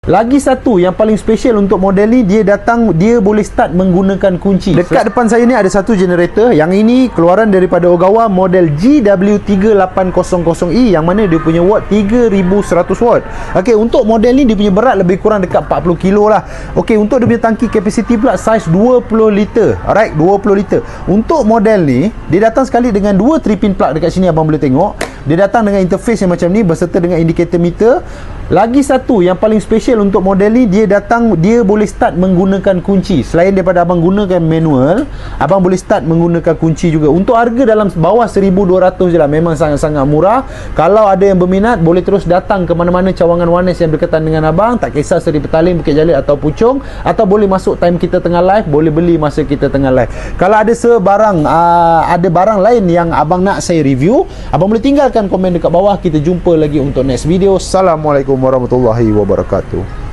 Lagi satu yang paling special untuk model ni, dia boleh start menggunakan kunci. Dekat depan saya ni ada satu generator. Yang ini keluaran daripada Ogawa model GW3800E, yang mana dia punya watt 3100 watt. Okey, untuk model ni dia punya berat lebih kurang dekat 40 kilo lah. Okey, untuk dia punya tangki capacity pula saiz 20 liter. Alright, 20 liter. Untuk model ni, dia datang sekali dengan dua 3-pin plug dekat sini, abang boleh tengok. Dia datang dengan interface yang macam ni berserta dengan indikator meter. Lagi satu yang paling special untuk model ni, dia boleh start menggunakan kunci. Selain daripada abang gunakan manual, abang boleh start menggunakan kunci juga. Untuk harga dalam bawah 1200 je lah, memang sangat-sangat murah. Kalau ada yang berminat, boleh terus datang ke mana-mana cawangan Warnes yang berkaitan dengan abang. Tak kisah Seri Petaling, Bukit Jalil atau Puchong, atau boleh masuk time kita tengah live, boleh beli masa kita tengah live. Kalau ada ada barang lain yang abang nak saya review, abang boleh tinggalkan komen dekat bawah. Kita jumpa lagi untuk next video. Assalamualaikum warahmatullahi wabarakatuh.